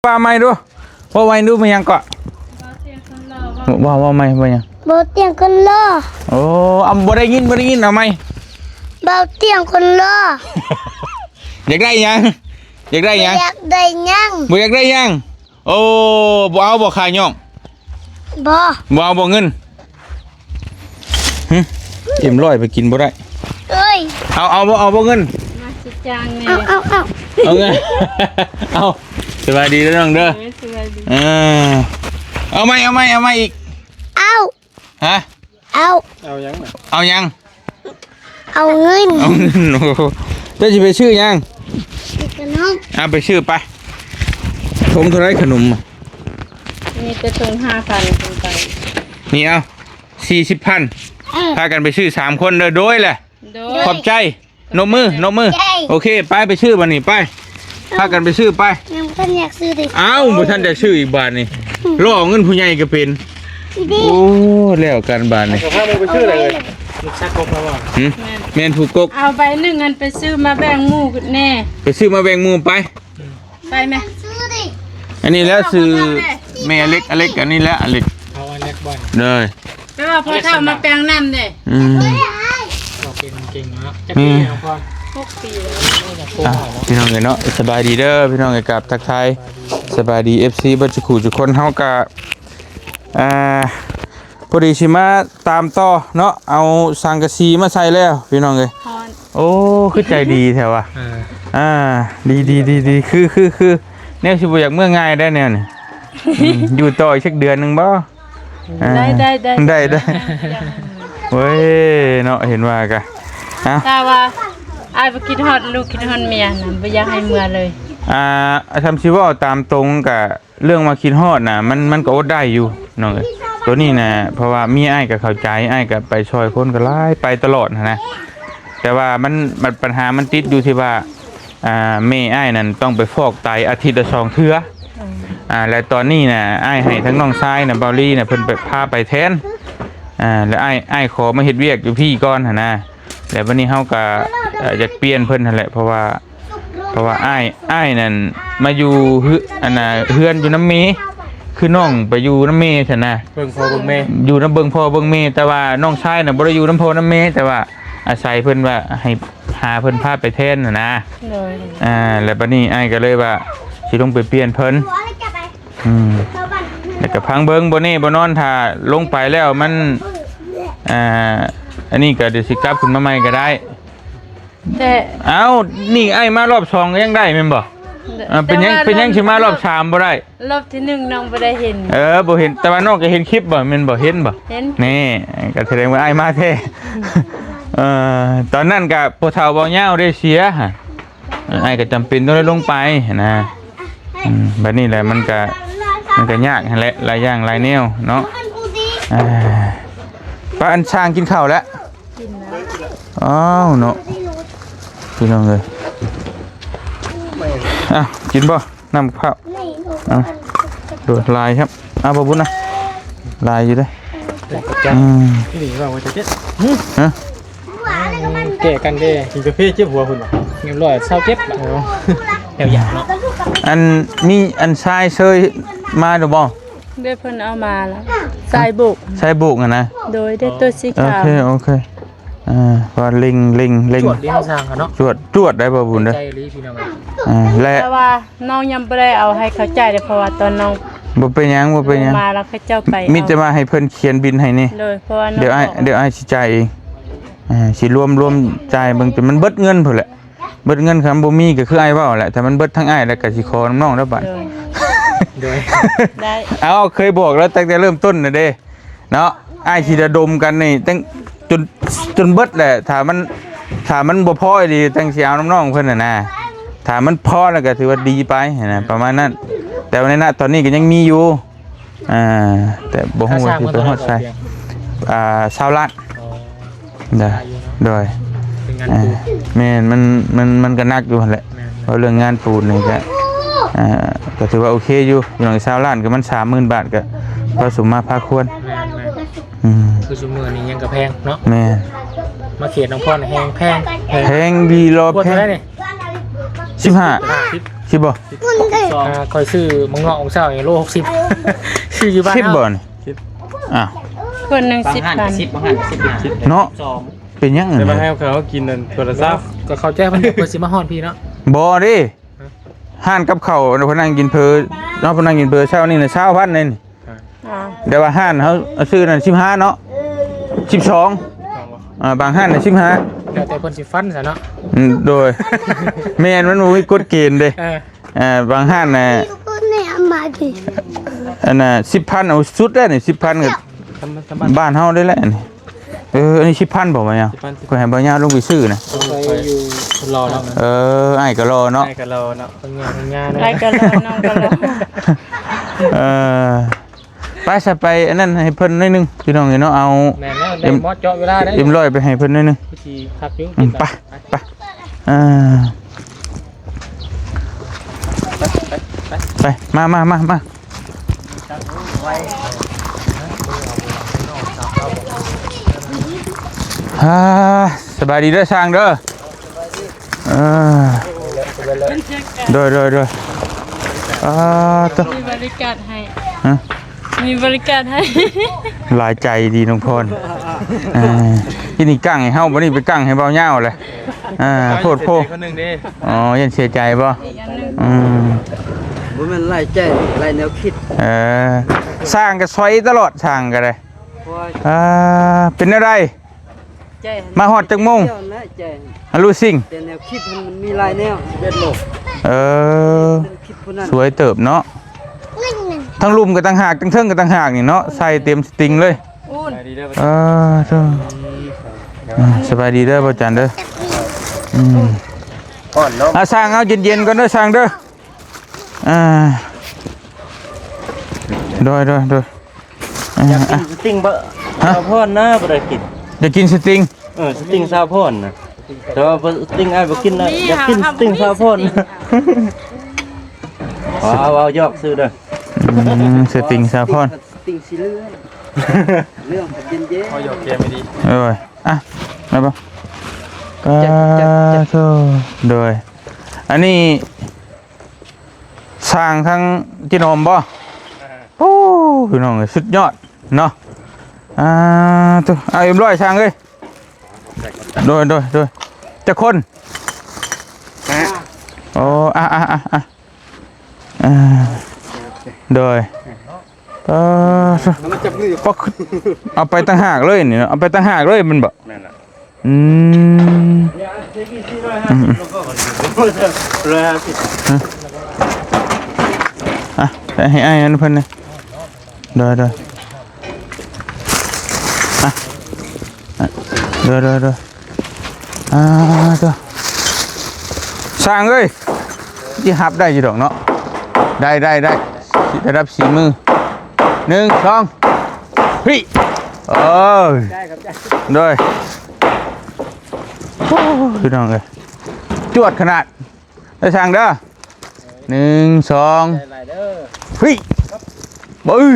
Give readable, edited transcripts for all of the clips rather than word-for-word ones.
ป้าไม่ดูว่าไว้ดูมันยังเกาะว่าไม่ว่ายัง เบาเตียงคนรอ โอ้เอาบ่ได้ยินเอาไหม เบาเตียงคนรอ อยากได้ยังอยากได้ยัง อยากได้ยัง บ่อยากได้ยังโอ้บ่เอาบ่ขายย่อง บ่ บ่เอาบ่เงินเอ็มร้อยไปกินบ่ได้ เอ้ย เอาบ่เงิน มาสิจางแน่ เอาเงิน เอาสบายดีแล้วน้องเด้อ สวัสดี เอาไหมอีก เอา ฮะ เอา เอายัง เอาเงิน เอาเงินโอ้โหเจ้าจะไปชื่อยัง ขนม เอาไปชื่อไปผมเท่าไรขนม มีแต่ตรง5,000ขึ้นไป นี่เอา40,000พากันไปชื่อ3คนเด้อโดยแหละ โด ขอบใจนมมือโอเคไปชื่อบันนี้ไปพากันไปชื่อไป ยังเพิ่นอยากซื้อดิ เอ้าบ่ท่านจะชื่ออีกบาทนี่ล่อเงินผู้ใหญ่ก็เป็น ดิ โอ้แล้วกันบาทนี่ ถ้ามึงไปชื่ออะไรเลยลูกชักกบแล้วว่า แม่นผู้กก เอาใบหนึ่งอันไปซื้อมาแบ่งหมู่แน่ ไปซื้อมาแบ่งหมู่ไป ไปไหม ซื้อดิ อันนี้แล้วซื้อแม่อเล็กอันนี้แล้วอเล็ก เอาอันเล็กบอล เลย ไปว่าพอเท่ามาแปลงน้ำเด้ เราเก่งนะจะปีนะพ่อ 6 ปีแล้ว อ่ะพี่น้องเนาะสบายดีเด้อพี่น้องกับทักทายสบายดี FC บัดจุขู่จุกคนเฮากะพอดีสิมาตามต่อเนาะเอาสังกะสีมาใส่แล้วพี่น้องเอ้ย ฮอน โอ้คือใจดีแท้ว่ะดีคือแนวสิบ่อยากเมื่อง่ายได้แนวนี่อยู่ต่ออีกสักเดือนนึงบ่ได้เว้ยเนาะเห็นว่ากะถ้าว่าอายบ่คิดฮอดลูกคิดฮอดเมียน่ะบ่อยากให้เมื่อเลย ทำชิว่าตามตรงกับเรื่องมาคิดฮอดน่ะมันก็อดได้อยู่น้องเอ้ยตัวนี้นะเพราะว่ามีอ้ายกับเข้าใจอ้ายกับไปช่วยคนก็ไล่ไปตลอดนะแต่ว่ามันปัญหามันติดอยู่ที่ว่าแม่อ้ายนั่นต้องไปฟอกไตอาทิตย์ละ2 เทื่อและตอนนี้น่ะอ้ายให้ทั้งน้องชายน่ะเบาลี่น่ะเพิ่นไปพาไปแทนแล้วอ้ายขอมาเฮ็ดเวียกอยู่พี่ก่อนหั่นนะแล้ววันนี้เฮาก็อยากเปลี่ยนเพิ่นนั่นแหละเพราะว่าอ้ายนั่นมาอยู่เฮือนอยู่น้ำเมคือน้องไปอยู่น้ำเมซั่นนะ เบิ่งพ่อเบิ่งแม่ อยู่น้ำเบิ่งพ่อเบิ่งเมแต่ว่าน้องชายน่ะบ่ได้อยู่น้ำพ่อน้ำเมแต่ว่าอาศัยเพิ่นว่าให้หาเพิ่นพาไปแทนน่ะนะแล้วบัดนี้อ้ายก็เลยว่าสิลงไปเปลี่ยนเพิ่นแล้วก็พังเบิ่งบ่แน่บ่นอนถ้าลงไปแล้วมันอันนี้ก็เดี๋ยวสิกลับขึ้นมาใหม่ก็ได้แต่เอ้านี่ไอ้มารอบ2ก็ยังได้แม่นบ่เป็นยังสิมารอบ3บ่ได้รอบที่1น้องบ่ได้เห็นบ่เห็นแต่ว่าน้องก็เห็นคลิปบ่แม่นบ่เห็นบ่เห็นนี่ก็แสดงว่าไอ้มาแท้ตอนนั้นก็พ่อเฒ่าบ่ยาวได้เสียฮะไอ้ก็จำเป็นต้องได้ลงไปนะบัดนี้แหละมันก็ยากนั่นแหละหลายอย่างหลายแนวเนาะป้าอันช่างกินข้าวแล้วกินแล้ว อ้าวเนาะพี่น้องเลยกินบ่น้ำข้าวดูลายครับบ่บุญนะลายอยู่ด้วยที่นี่ว่าจะเจ็บแก่กันแก่กินกาแฟเจ็บหัวคุณบ่เงียบร้อยเศร้าเจ็บแถวหยาเนาะอันชายเชยมาหรือบ่ได้เพิ่นเอามาแล้วสายบุกนะโดยได้ตัวสีขาวโอเคว่าลิงจวดเลี้ยงสร้างเนาะจวดได้บ่บุญเด้อใจรีพี่น้องและว่าน้องยังบ่ได้เอาให้เข้าใจเพราะว่าตอนน้องบ่เป็นหยังมาแล้วเขาเจ้าไปมิจะมาให้เพิ่นเขียนบินให้นี่เลยเพราะว่าเดี๋ยวอ้ายสิจ่ายเองสิรวมจ่ายเบิ่งจนมันเบิดเงินพุ่นแหละเบิดเงินครับบ่มีก็คืออ้ายเว้าแหละถ้ามันเบิดทั้งอ้ายแล้วก็สิขอน้องแล้วบัดได้เคยบอกแล้วตั้งแต่เริ่มต้นน่ะเด้เนาะอ้ายสิระดมกันนี่ตั้งจนเบิดแหละถ้ามันบ่พอดีตั้งสิเอาน้องเพิ่นน่ะนะถ้ามันพอแล้วก็ถือว่าดีไปนะประมาณนั้นแต่ว่าในณตอนนี้ก็ยังมีอยู่แต่บ่ฮู้ว่าสิไปฮอดไส20 ล้านโดยแม่นมันก็หนักอยู่หั่นแหละเพราะเรื่องงานปูนนี่ก็ถือว่าโอเคอยู่อย่าง20 ล้านก็มัน 30,000 บาทก็พอสมมาพาควรคือซุมื้อนี้ยังก็แพงเนาะแม่มาเขียนน้องพ่อแพงดีรอแพง15 สิบ่ มันได้ คอยซื้อมังเงาะของเช้าอย่างโล60ซื้ออยู่บ้าน สิบบ่นี่อ้าว คนหนึง10 บาท 10บางหัน10 เนาะเป็นยังไง แต่มาให้เขากินนั่นตัวละซับ ก็เขาแจ้งมันเพิ่นสิมาฮอดพี่เนาะ บ่ดิห้านกับข้าวเพิ่นนั่งกินเพอเนาะเพิ่นนั่งกินเพอเช้านี่น่ะ20,000นี่ อ่า เดี๋ยวว่าห้านเขาซื้อนั่น15เนาะ12บางห้านน่ะ15 แล้วแต่เพิ่นสิฟันซะเนาะ โดย แม่นมันบ่มีกฎเกณฑ์เด้ เออบ างห้านน่ะ ก็ไม่เอามาดิ อันน่ะ10,000เอาสุดได้นี่10,000ก็ ทำ บ้านเฮาได้แล้วนี่อันนี้10,000บ่มายังก็ให้บ่ยาวลงไปซื้อนะ ไปอยู่รอเนาะ อ้ายก็รอเนาะ ให้กับเราเนาะ ทำงาน ไรก็รอน้องก็รอ ไปซะไปอันนั้นให้เพิ่นหน่อยหนึงพี่น้องเนาะเอา แม่นแล้วได้หมอเจาะเวลาได้ เอ็มร้อยไปให้เพิ่นหน่อยหนึง พิธีพักอยู่ ไปไปไปมาสบายดีเด้อช่างเด้อโดยตัว มีบริการให้ ฮะ มีบริการให้ หลายใจดีน้องพรที่นี่กั้งให้เฮาบ่นี่ไปกั้งให้เบาเหย้าเลยโพดโพ คนหนึ่งดิ อ๋อยันเสียใจบ่ อีกอันหนึง บ่แม่นไล่ใจไล่แนวคิด สร้างก็ซอยตลอดสร้างก็ได้ เพราะว่า เป็นอะไร ใจ มาฮอดจักโมง เที่ยวและใจ รู้สิ่ง แต่แนวคิดมันมีหลายแนว11โลก แนวคิดผู้นั้น สวยเติบเนาะ นั่นนั่น ทั้งลุมกับทั้งหากทั้งเทิงกับทั้งหากนี่เนาะใส่เต็มสตริงเลย อุ่น ไปดีเด้อ เจ้าสบายดีเด้อพ่อจันเด้อ อ่อนเนาะ สร้างเอาเย็นๆก่อนเด้อสร้างเด้อโดย อยากกินสติงบ่ซาวพอนนะบ่ได้กิน จะกินสตริง สติงซาวพอนนะแต่ว่าสติงอ้ายบ่กินนะอยากกินสติงซาวพอนว้าวยอกซื้อเด้อ สตริงซาพอน สติงสิเลื่อนเรื่องเย็น พอหยอกแกไม่ดี เอ้ยมาบ่โธ่โดยอันนี้สร้างทั้งจิโนมบ่โอ้พี่น้องสุดยอดเนาะตัวเอาเอ็มร้อยช่างเลยโดยจะคนโอ้โดยเอาไปตั้งหากเลยนี่เอาไปตั้งหากเลยมันบ่ให้อ้ายอันเพิ่นนี่โดยตัวสร้างเอ้ยที่หับได้อยู่ดอกเนาะได้ระดับสีมือ1 2พี่โอ้ยโดยพี่น้องเอ้ยจวดขนาดได้สร้างเด้อ1 2พี่บึ้ย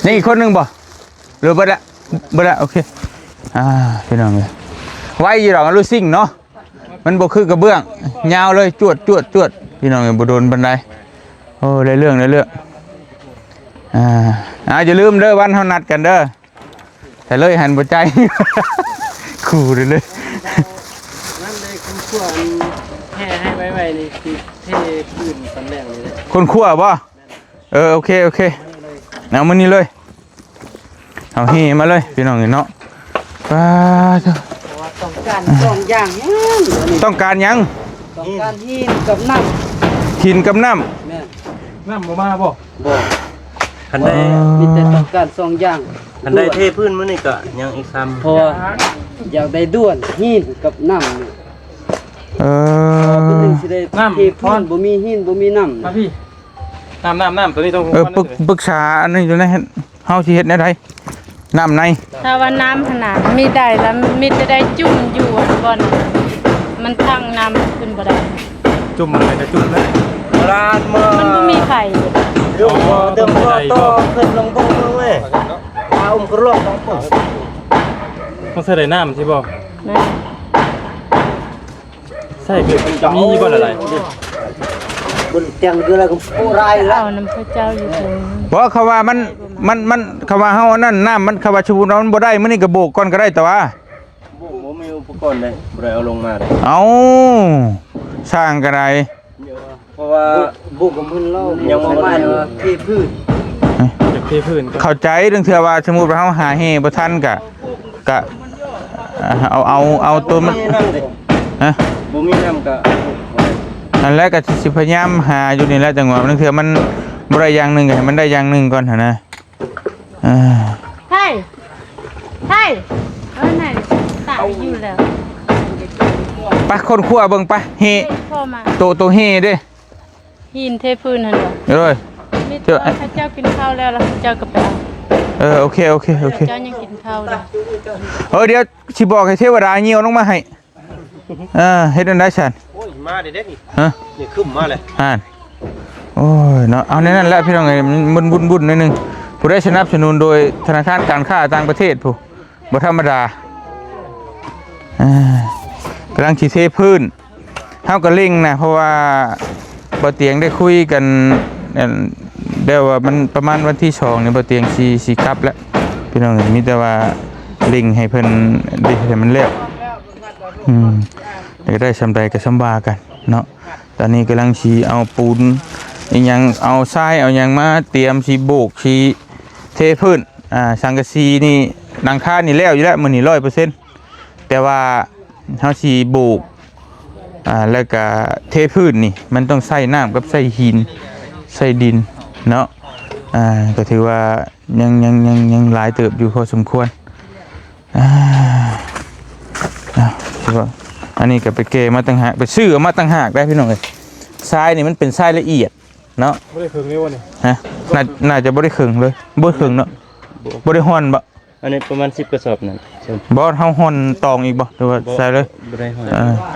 นี่อีกคนหนึ่งบ่หรือเบิดละโอเคพี่น้องเลยไว้ยี่หรอกรู้สิ่งเนาะมันบ่คือกระเบื้องยาวเลยจวดพี่น้องเลยบ่โดนบันไดโอ้ได้เรื่องอย่าลืมเด้อวันเฮานัดกันเด้อแต่เลยหันบ่ใจ ขู่เลย นั่นเลยคุณควรแห่ให้ไว้นี่คือเทพื้นตำแหน่งนี้เลย คนขั้วบ่โอเคเอามานี่เลยเอาเฮมาเลยพี่น้องเนาะป้าเจ้า ต้องการ2อย่างนี้ ต้องการหยัง ต้องการหินกับน้ำ หินกับน้ แม่ น้ำบ่มาบ่ บ่คันได้มีแต่ต้องการ2อย่าง อันใดเทพื้นมื้อนี่ก็ยังอีกซ้ำ เพราะว่าอยากได้ด้วนหินกับน้ำนี่ ำตัวนึงสิได้เทพื้นบ่มีหินบ่มีน้ำ มาพี่น้ำตัวนี้ต้อง ปรึกษาอันนี้อยู่ในเฮาสิเฮ็ดแนวใดน้ำใน ถ้าว่าน้ำขนาดมีได้แล้วมีแต่ได้จุ่มอยู่อันบนมันตั้งน้ำขึ้นบ่ได้ จุ่มอะไรจะจุ่มนะ ร้านมา มันบ่มีไข่ เดิมต่อขึ้นลงตรงมือเว้ยเอากระโหลกของผม ต้องใส่น้ำใช่บ่ นะ ใช่คือมีบ่อะไร บนเตียงคืออะไรก็โอ้ไรละ เอาน้ำพระเจ้าอยู่ตรงนั้น เพราะเขาว่ามันเขาว่าเฮาอันนั้นน้ำมันเขาว่าชูน้ำมันบ่ได้มื้อนี้ก็โบกก่อนก็ได้แต่ว่า บ่มีอุปกรณ์เลยบ่ได้เอาลงมาเลย เอาสร้างก็ได้ เพราะว่า บุกกับมึนเล่า ยังบ่ได้ ที่พืช จะเทพื้นก็ เข้าใจเรื่องเทื่อว่าสมมุติว่าเฮาหาเฮบ่ทันก็เอาตัวมันฮะ บ่มีน้ำก็ นั่นแหละก็สิพยายามหาอยู่นี่แหละจังหวะนึงเทื่อมันบ่ได้อย่างหนึงก็ให้มันได้อย่างหนึงก่อนหั่นนะอ่า ใช่ไหนตายอยู่แล้ว ไปคนครัวเบิ่งไปเฮ พ่อมา โตเฮเด้ หินเทพื้นนั่นเหรอ เด้อ มีตัวพระเจ้ากินข้าวแล้วแล้วพระเจ้าก็ไปเอา โอเค พระเจ้ายังกินข้าวเลย เดี๋ยวสิบอกให้เทวดาเหี่ยวลงมาให้เฮ็ดอันใดฉัน โอ้ยมาเด็กๆนี่ ฮะ นี่ขึ้นมาเลย โอ้ยเนาะเอาในนั้นแหละพี่น้องเอ้ยมันบุญๆนิดนึงผู้ได้สนับสนุนโดยธนาคารการค้าต่างประเทศผู้บ่ธรรมดากำลังสิเทพื้นเฮาก็เร่งนะเพราะว่าบ่เตียงได้คุยกันเดี๋ยวว่ามันประมาณวันที่2เนี่ยบ่เตียงสิกลับแล้วพี่น้องเอ้ยมีแต่ว่าเร่งให้เพิ่นได้ให้มันแล้วได้สำใดก็สำบากันเนาะตอนนี้กำลังสิเอาปูนอีหยังเอาทรายเอาหยังมาเตรียมสิโบกสิเทพื้นสังกะสีนี่หลังคานี่แล้วอยู่แล้วมื้อนี้ 100% แต่ว่าเฮาสิโบกแล้วก็เทพื้นนี่มันต้องใส่น้ำกับใส่หินใส่ดินเนาะก็ถือว่ายังหลายเติบอยู่พอสมควรอันนี้ก็ไปเกมาต่างหากไปซื้อมาต่างหากได้พี่น้องเอ้ยทรายนี่มันเป็นทรายละเอียดเนาะ บ่ได้เพิ่งเลยวะนี่ ฮะน่าจะบ่ได้ครึ่งเลยบ่ครึ่งเนาะบ่ได้ฮ้อนบ่ อันนี้ประมาณ10กระสอบนั่น บ่เฮาฮ้อนตองอีกบ่หรือว่าใส่เลย บ่ได้ห้อย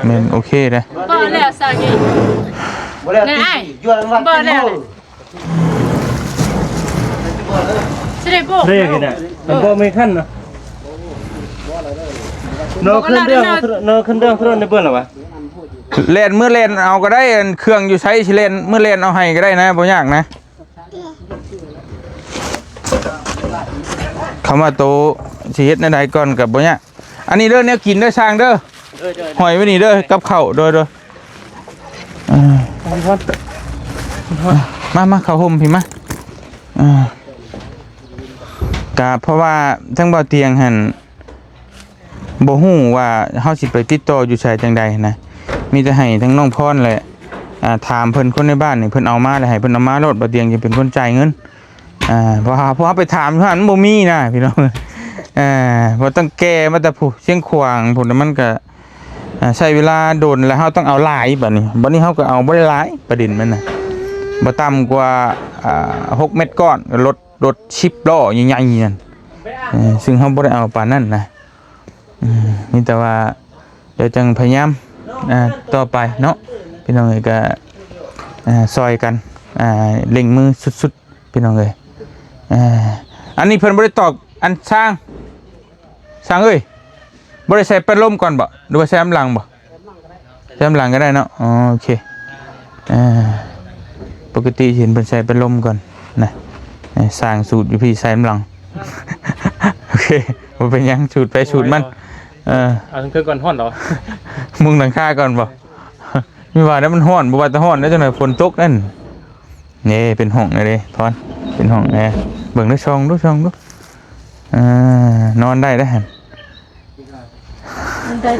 แม่นโอเคเด้ บ่แล้วสาวใหญ่ บ่แล้วย้อนว่า บ่แล้วสิได้โบก เรียกนี่น่ะมันบ่มีขั้นเนาะเนาะขึ้นเรื่องในเบิ่นล่ะวะ เล่นมื้อเล่นเอาก็ได้อันเครื่องอยู่ใช้สิเล่นมื้อเล่นเอาให้ก็ได้นะบ่ยากนะคำว่าโตสิเฮ็ดในใดก่อนก็บ่ยากอันนี้เด้อแนวกินเด้อสร้างเด้อหอยไว้นี่เด้อกับข้าวเด้อมาเข้าห่มพี่มาก็เพราะว่าทั้งบ่เตียงหั่นบ่ฮู้ว่าเฮาสิไปติดต่ออยู่ไสจังใดนะมีแต่ให้ทั้งน้องพรแหละถามเพิ่นคนในบ้านนี่เพิ่นเอามาแล้วให้เพิ่นเอามาโลดบ่เตียงจะเป็นคนจ่ายเงินเพราะเฮาไปถามเพิ่นบ่มีนะพี่น้องบ่ต้องแก้มาแต่ผู้เชียงขวางพุ่นมันก็ใช้เวลาโดนแล้วเฮาต้องเอาหลายบัดนี้เฮาก็เอาบ่ได้หลายประเด็นมันน่ะบ่ต่ำกว่า6 เม็ดก้อนรถ10ล้อใหญ่ๆนั่นซึ่งเฮาบ่ได้เอาปานนั้นนะมีแต่ว่าเดี๋ยวจังพยายามต่อไปเนาะพี่น้องเอ้ยก็ซอยกันเล็งมือสุดๆพี่น้องเอ้ยอันนี้เพิ่นบ่ได้ตอกอันสร้างเอ้ยบ่ได้ใส่เป็นลมก่อนบ่หรือว่าใส่น้ำหลังบ่ใส่น้ำหลังก็ได้เนาะอ๋อโอเคปกติเห็นเพิ่นใส่เป็นลมก่อนนะสร้างสูตรอยู่พี่ใส่น้ำหลัง โอเคบ่เป็นหยังสูตรไปสูตรมันเอาเครื่องก่อนฮ้อนเหรอ มุงหลังคาก่อนบ่ มีว่าแล้วมันฮ้อนบ่ว่าแต่ฮ้อนแล้วจังได๋ฝนตกนั่นนี่เป็นห้องเลยเด้พรเป็นห้องเบิ่งดูช่องดูนอนได้หั่น มันได้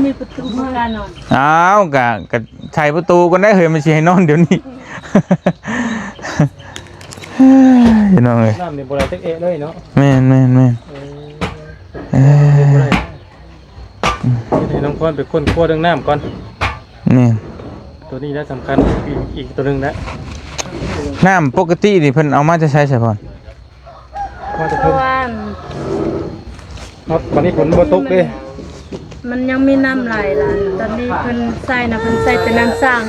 มีประตูมาการนอน อ้าวกะใช้ประตูก่อนได้เฮ้ยมันสิให้นอนเดี๋ยวนี้ พี่น้องเอ้ย น้ำนี่บ่ได้จักเอะเลยเนาะ แม่นให้น้องพรไปค้นครัวเรื่องน้ำก่อน นี่ ตัวนี้นะสำคัญอีกตัวหนึงนะ น้ำปกตินี่เพิ่นเอามาจะใช้ใช่พร ว่าจะ เพ เพิ่ ราะ ม ว่า วันนี้ฝนบ่ตกเด้ มันยังมีน้ำไหลล่ะตอนนี้เพิ่นใส่แต่น้ำสร้าง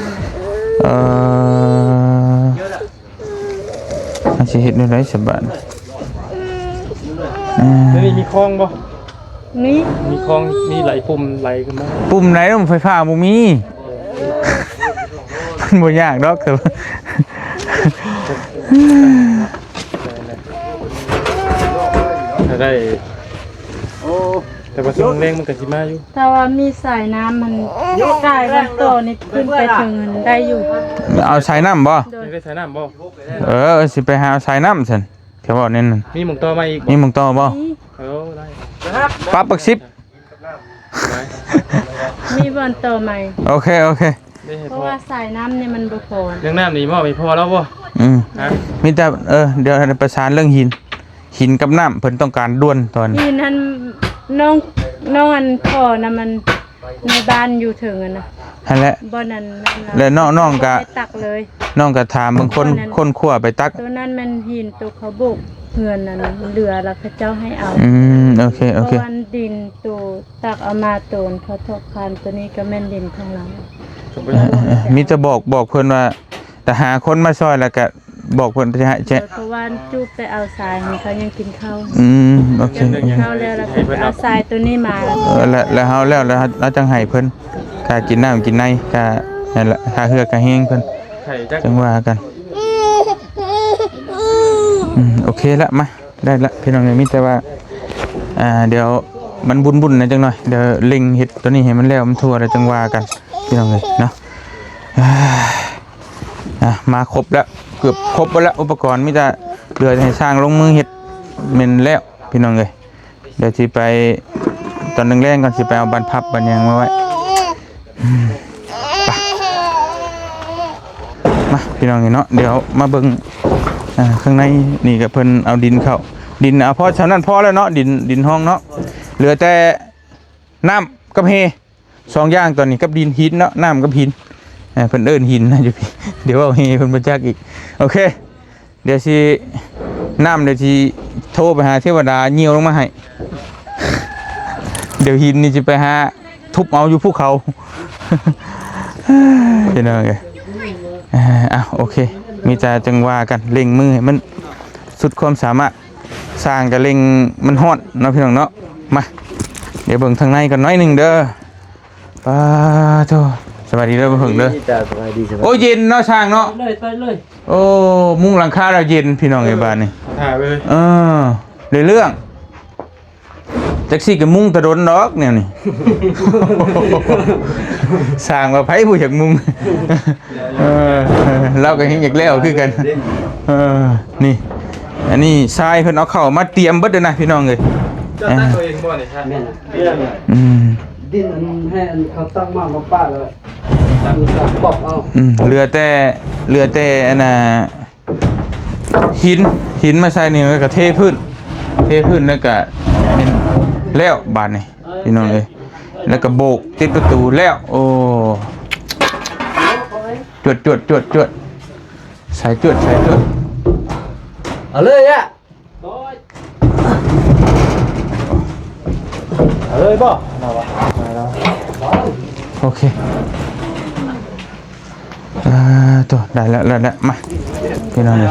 อาจสิเฮ็ดได้ไรสบาย แล้วนี่มีคลองบ่ นี่ มีคลองมีไหลปุ่มไหลขึ้นมา ปุ่มไหนต้องไฟฟ้าบ่มี มันบ่ยากดอกแต่ว่า ถ้าได้แต่ว่าช่วงแรงมันก็สิมาอยู่ ถ้าว่ามีสายน้ำมันกายวันโตนี่ขึ้นไปถึงได้อยู่ เอาสายน้ำบ่ โดย ได้ใช้น้ำบ่ สิไปหาสายน้ำซั่นแถวบ่นั่นน่ะ มีหมุงต่อมาอีก มีหมึงต่อบ่ ได้ ปรับปัก10 มีบอนโตใหม่ โอเค ได้ให้ เพ พ ราะ อ ว่าสายน้ำนี่มันบ่พอ เรื่องน้ำนี่บ่มีพอแล้วบ่ อืม ฮะ มีแต่เดี๋ยวประสานเรื่องหินกับน้ำเพิ่นต้องการด่วนตอน นี่นั่นน้องอันพ่อน่ะมันในบ้านอยู่ถึงอะนะ นั่นแหละ บ่นั่น แล้วน้องก็ ไปตักเลย น้องก็ถามบางคนขั้วไปตัก ตัวนั้นมันหินตัวเขาบุกเฮือนนั่นเหลือแล้วเขาเจ้าให้เอา โอเค เพราะวันดินตัวตักเอามาโตนเขาทอกคานตัวนี้ก็แม่นดินข้างหลัง มีจะบอกเพิ่นว่าแต่หาคนมาซอยแล้วก็บอกเพิ่นจะให้ เพราะว่าจูบไปเอาทรายให้เขายังกินข้าว โอเค ยังกินข้าวแล้วก็ไปเอาทรายตัวนี้มา แล้วเฮาแล้วเราจังให้เพิ่นค่ากินน้ำกินในค่านั่นแหละค่าเฮือกค่าแห้งเพิ่น ไข่จัก จังว่ากันโอเคละมาได้ละพี่น้องมีแต่ว่าเดี๋ยวมันบุญๆนะจังหน่อยเดี๋ยวเล็งเฮ็ดตัวนี้ให้มันแล้วมันทั่วแล้วจังว่ากันพี่น้องเนาะมาครบแล้วเกือบครบแล้วอุปกรณ์มีแต่เหลือให้สร้างลงมือเฮ็ดแม่นแล้วพี่น้องเอ้ยเดี๋ยวสิไปตอนแรงๆก่อนสิไปเอาบรรพับบันยังมาไว้มาพี่น้องเนาะเดี๋ยวมาเบิ่งข้างในนี่ก็เพิ่นเอาดินเข้าดินเอาพอเท่านั้นพอแล้วเนาะดินห้องเนาะเหลือแต่น้ำกับเฮสองอย่างตอนนี้กับดินหินเนาะน้ำกับหินเพิ่นเอิ้นหินนะอยู่พี่เดี๋ยวเอาเฮเพิ่นบ่จักอีกโอเคเดี๋ยวสิน้ำเดี๋ยวสิโทรไปหาเทวดาเหี่ยวลงมาให้เดี๋ยวหินนี่สิไปหาทุบเอาอยู่ภูเขาเห็นไหมโอเคมีแต่จังว่ากันเล็งมือให้มันสุดความสามารถสร้างกับเล็งมันฮอดเนาะพี่น้องเนาะมาเดี๋ยวเบิ่งทางในกันน้อยหนึ่งเด้อป้าโธ่สวัสดีเด้อเพิ่งเด้อโอ้เย็นเนาะช่างเนาะเลยโอ้มุ้งหลังคาเราเย็นพี่น้องไอ้บ้านนี่ ถ่ายไปเลย เรื่องจักซี่กับมุ้งตะดนดอกเนี่ยนี่ สร้างมาไผผู้อยากมุ้งเราก็เห็นอยากแล้วคือกันนี่อันนี้ทรายเพิ่นเอาเข้ามาเตรียมเบิดเด้อนะพี่น้องเอ้ย เจ้าตั้งตัวเองบ่นี่ครับ ดินให้เขาตั้งมาป้าเลยบอกเอา เหลือแต่อันน่ะหินมาใส่นี่แล้วก็เทพื้นแล้วก็เป็นแล้วบาดนี่พี่น้องเอ้ยแล้วก็โบกติดประตูแล้วโอ้จวดสายจวดเอาเลยอ่ะเอาเลยบ่ โอเคตัวได้แล้วมาพี่น้องเลย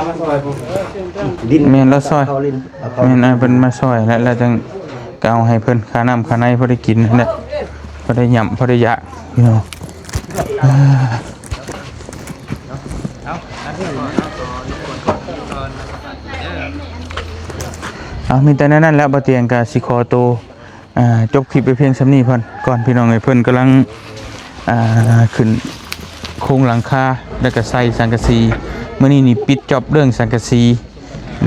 ดินแม่นแล้วซอยแม่นเป็นมาซอยแล้วจังก็เอาให้เพิ่นค่าน้ำค่าในพอได้กินนั่นแหละพอได้ยำพอได้ยะพี่น้องมีแต่นั่นแล้วบ่เตียงกับสิคอโตจบคลิปไปเพียงส่ำนี้เพิ่นก่อนพี่น้องเอ้ยเพิ่นกำลังขึ้นโครงหลังคาแล้วก็ใส่สังกะสีมื้อนี้นี่ปิดจอบเรื่องสังกะสี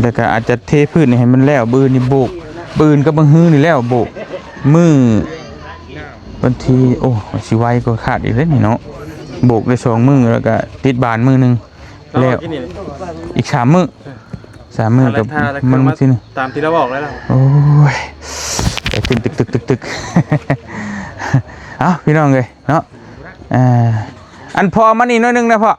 แล้วก็อาจจะเทพื้นให้มันแล้วบืนนี่โบกบืนก็บังฮื้อนี่แล้วโบกมือบางทีโอ้สิไวก็ขาดอีกแล้วนี่เนาะโบกได้2มื้อแล้วก็ติดบานมื้อนึงแล้วอีก3มื้อกับมันสินี่ ตามที่เราบอกแล้วล่ะ โอ้ยแต่ตึกเอาพี่น้องเลยเนาะอันพอมานี่น้อยนึงนะพ่อ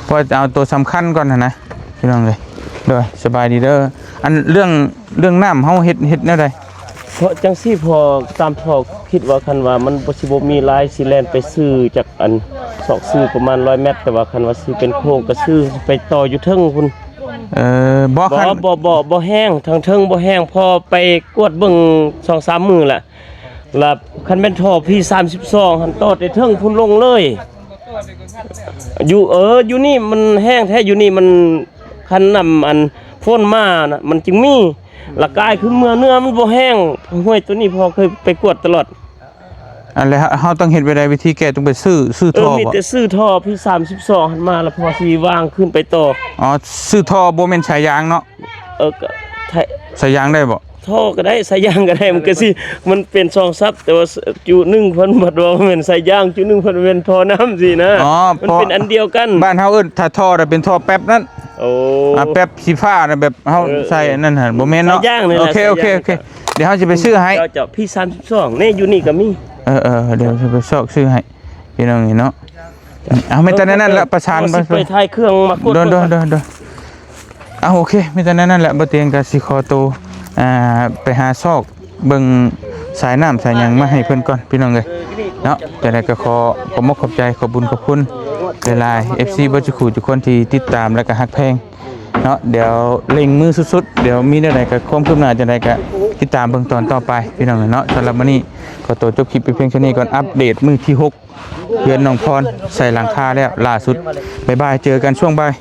พอเอาตัวสำคัญก่อนนะพี่น้องเลยเด้อสบายดีเด้ออันเรื่องน้ำเฮาเฮ็ดแนวใด เพราะจังซี่พอตามพอคิดว่าคันว่ามันบ่สิบ่มีลายสิแล่นไปซื้อจากอันซอกซื้อประมาณ100 เมตรแต่ว่าคันว่าซื้อเป็นโครงก็ซื้อไปต่ออยู่เทิงพุ่น บ่ บ่ คัน บ่แห้งทางเทิงบ่แห้งพอไปกวดเบิ่ง 2-3 มื้อละแล้วคันแม่นท่อพี่32หันต่อแต่เทิงพุ่นลงเลยอยู่อยู่นี่มันแห้งแท้อยู่นี่มันคันนำอันพ่นมาน่ะมันจึงมีละกายคือเนื้อมันบ่แห้งห้วยตัวนี้พอเคยไปกวดตลอด อันแล้วเฮาต้องเฮ็ดไว้ได้วิธีแก้ต้องไปซื้อท่อ มี บ่ แต่ซื้อท่อพี่32หันมาแล้วพอสิวางขึ้นไปต่อ อ๋อซื้อท่อบ่แม่นสายยางเนาะ ก็ไทย สายยางได้บ่ ท่อก็ได้สายยางก็ได้มันก็สิมันเป็น2ซับแต่ว่าจุหนึงเพิ่นบ่ว่ามันเป็นสายยางจุหนึงเพิ่นเป็นท่อน้ำสินะ อ๋อ มันเป็นอันเดียวกัน บ้านเฮาเอิ้นถ้าท่อน่ะเป็นท่อแป๊บนั้น โอ้ แป๊บสีฟ้าน่ะแบบเฮาใส่อันนั้นหั่นบ่แม่นเนาะ สายยางนี่แหละ โอเค สายยาง เดี๋ยวเฮาสิไปซื้อให้ เจ้าพี่32นี่อยู่นี่ก็มี เดี๋ยวจะไปซอกซื้อให้พี่น้องนี่เนาะเอาไม่แต่นั้นแหละประชาน สิไปถ่ายเครื่องมากด โดนเอาโอเคไม่แต่นั้นแหละบ่เตียงก็สิขอตัวไปหาซอกเบิ่งสายน้ำสายหยังมาให้เพิ่นก่อนพี่น้องเอ้ยเนาะแต่ใดก็ขอขอบใจขอบบุญขอบคุณหลายๆ FC บ่จุคูทุกคนที่ติดตามแล้วก็ฮักแพงเนาะเดี๋ยวเล็งมือสุดๆเดี๋ยวมีได้ก็ความคืบหน้าจังไดก็ติดตามเบิ่งตอนต่อไปพี่น้องเนาะสำหรับมื้อนี้ขอตัวจบคลิปไปเพียงเท่านี้ก่อนอัปเดตมื้อที่6เดือนน้องพรใส่หลังคาแล้วล่าสุดบ๊ายบายเจอกันช่วงบ่าย